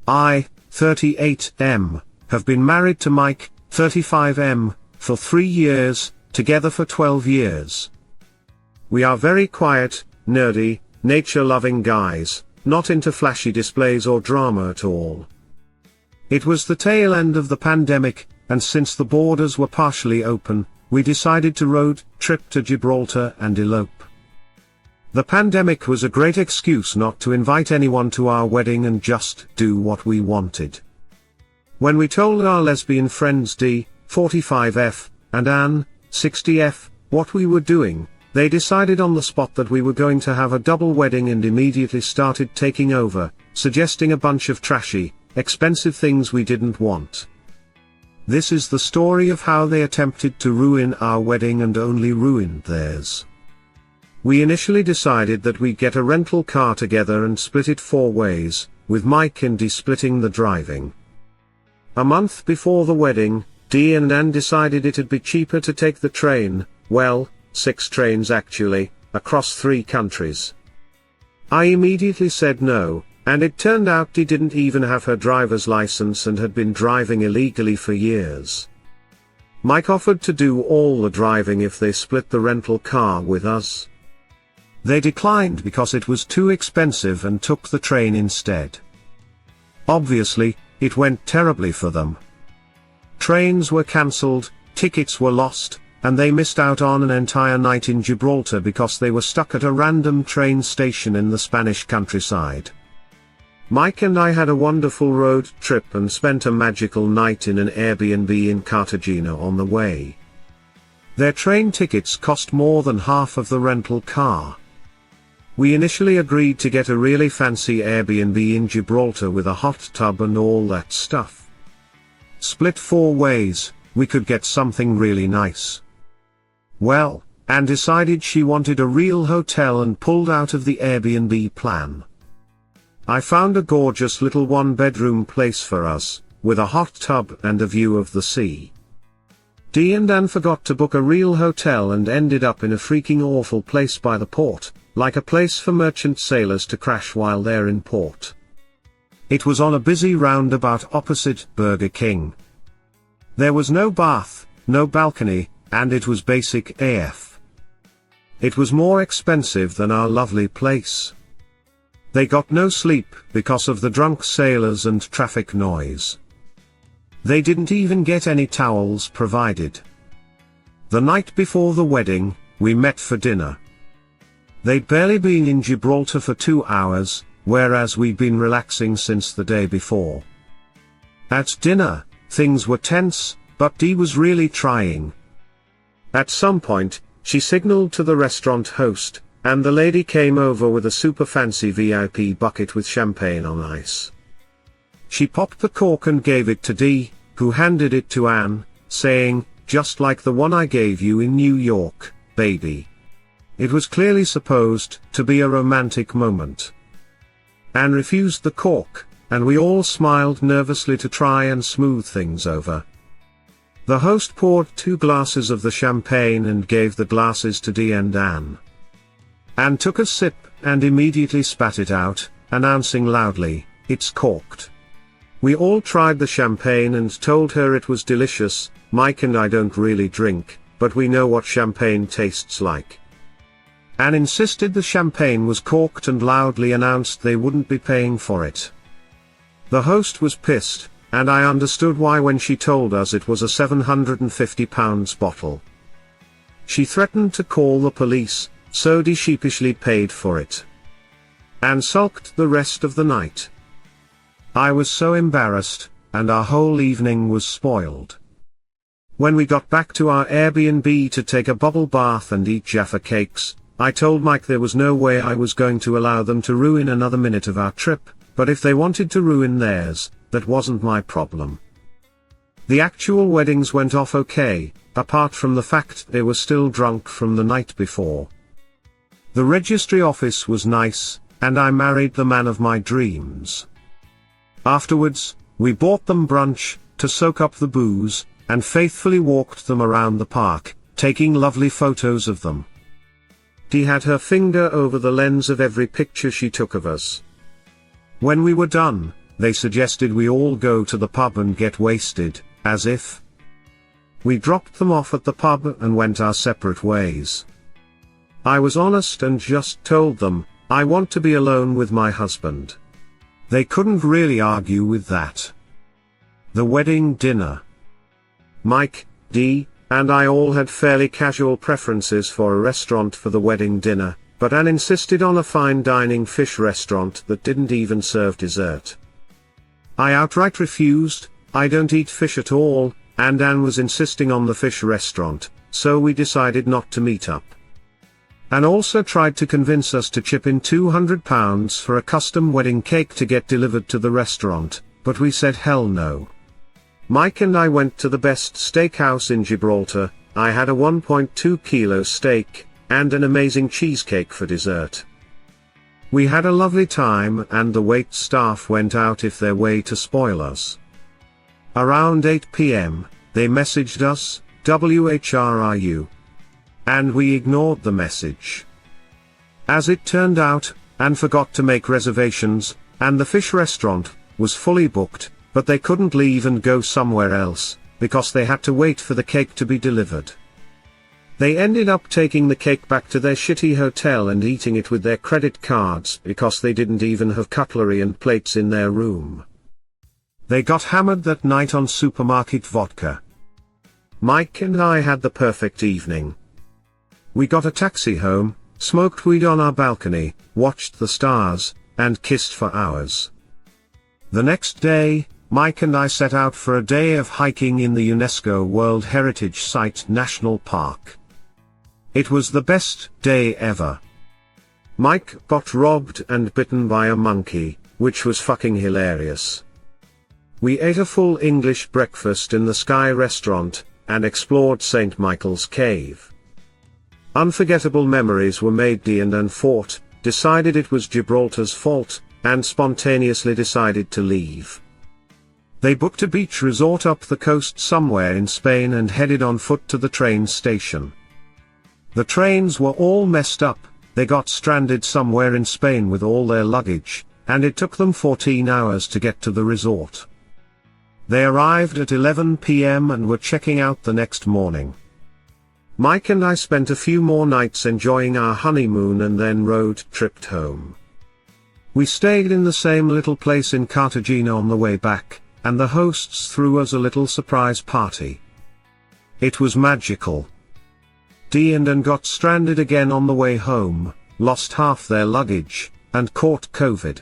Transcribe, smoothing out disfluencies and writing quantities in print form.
I, 38M, have been married to Mike, 35M, for 3 years, together for 12 years. We are very quiet, nerdy, nature-loving guys, not into flashy displays or drama at all. It was the tail end of the pandemic, and since the borders were partially open, we decided to road trip to Gibraltar and elope. The pandemic was a great excuse not to invite anyone to our wedding and just do what we wanted. When we told our lesbian friends D, 45F, and Anne, 60F, what we were doing, they decided on the spot that we were going to have a double wedding and immediately started taking over, suggesting a bunch of trashy, expensive things we didn't want. This is the story of how they attempted to ruin our wedding and only ruined theirs. We initially decided that we'd get a rental car together and split it 4 ways, with Mike and Dee splitting the driving. A month before the wedding, Dee and Anne decided it'd be cheaper to take the train, well, 6 trains actually, across 3 countries. I immediately said no, and it turned out Dee didn't even have her driver's license and had been driving illegally for years. Mike offered to do all the driving if they split the rental car with us. They declined because it was too expensive and took the train instead. Obviously, it went terribly for them. Trains were cancelled, tickets were lost, and they missed out on an entire night in Gibraltar because they were stuck at a random train station in the Spanish countryside. Mike and I had a wonderful road trip and spent a magical night in an Airbnb in Cartagena on the way. Their train tickets cost more than half of the rental car. We initially agreed to get a really fancy Airbnb in Gibraltar with a hot tub and all that stuff. Split 4 ways, we could get something really nice. Well, Anne decided she wanted a real hotel and pulled out of the Airbnb plan. I found a gorgeous little 1-bedroom place for us, with a hot tub and a view of the sea. Dee and Anne forgot to book a real hotel and ended up in a freaking awful place by the port, like a place for merchant sailors to crash while they're in port. It was on a busy roundabout opposite Burger King. There was no bath, no balcony, and it was basic AF. It was more expensive than our lovely place. They got no sleep because of the drunk sailors and traffic noise. They didn't even get any towels provided. The night before the wedding, we met for dinner. They'd barely been in Gibraltar for 2 hours, whereas we'd been relaxing since the day before. At dinner, things were tense, but Dee was really trying. At some point, she signaled to the restaurant host, and the lady came over with a super fancy VIP bucket with champagne on ice. She popped the cork and gave it to Dee, who handed it to Anne, saying, "Just like the one I gave you in New York, baby." It was clearly supposed to be a romantic moment. Anne refused the cork, and we all smiled nervously to try and smooth things over. The host poured 2 glasses of the champagne and gave the glasses to Dee and Anne. Anne took a sip and immediately spat it out, announcing loudly, "It's corked." We all tried the champagne and told her it was delicious. Mike and I don't really drink, but we know what champagne tastes like. Anne insisted the champagne was corked and loudly announced they wouldn't be paying for it. The host was pissed, and I understood why when she told us it was a £750 bottle. She threatened to call the police, so Dee sheepishly paid for it. Anne sulked the rest of the night. I was so embarrassed, and our whole evening was spoiled. When we got back to our Airbnb to take a bubble bath and eat Jaffa cakes, I told Mike there was no way I was going to allow them to ruin another minute of our trip, but if they wanted to ruin theirs, that wasn't my problem. The actual weddings went off okay, apart from the fact they were still drunk from the night before. The registry office was nice, and I married the man of my dreams. Afterwards, we bought them brunch, to soak up the booze, and faithfully walked them around the park, taking lovely photos of them. Dee had her finger over the lens of every picture she took of us. When we were done, they suggested we all go to the pub and get wasted, as if. We dropped them off at the pub and went our separate ways. I was honest and just told them, I want to be alone with my husband. They couldn't really argue with that. The wedding dinner. Mike, Dee, and I all had fairly casual preferences for a restaurant for the wedding dinner, but Anne insisted on a fine dining fish restaurant that didn't even serve dessert. I outright refused, I don't eat fish at all, and Anne was insisting on the fish restaurant, so we decided not to meet up. Anne also tried to convince us to chip in £200 for a custom wedding cake to get delivered to the restaurant, but we said hell no. Mike and I went to the best steakhouse in Gibraltar. I had a 1.2 kilo steak, and an amazing cheesecake for dessert. We had a lovely time and the wait staff went out of their way to spoil us. Around 8 p.m., they messaged us, "WHRU?" And we ignored the message. As it turned out, Anne forgot to make reservations, and the fish restaurant was fully booked, but they couldn't leave and go somewhere else, because they had to wait for the cake to be delivered. They ended up taking the cake back to their shitty hotel and eating it with their credit cards because they didn't even have cutlery and plates in their room. They got hammered that night on supermarket vodka. Mike and I had the perfect evening. We got a taxi home, smoked weed on our balcony, watched the stars, and kissed for hours. The next day, Mike and I set out for a day of hiking in the UNESCO World Heritage Site National Park. It was the best day ever. Mike got robbed and bitten by a monkey, which was fucking hilarious. We ate a full English breakfast in the Sky restaurant, and explored St. Michael's Cave. Unforgettable memories were made. Dee and Anne fought, decided it was Gibraltar's fault, and spontaneously decided to leave. They booked a beach resort up the coast somewhere in Spain and headed on foot to the train station. The trains were all messed up, they got stranded somewhere in Spain with all their luggage, and it took them 14 hours to get to the resort. They arrived at 11 p.m. and were checking out the next morning. Mike and I spent a few more nights enjoying our honeymoon and then road-tripped home. We stayed in the same little place in Cartagena on the way back, and the hosts threw us a little surprise party. It was magical. Dee and Anne got stranded again on the way home, lost half their luggage, and caught COVID.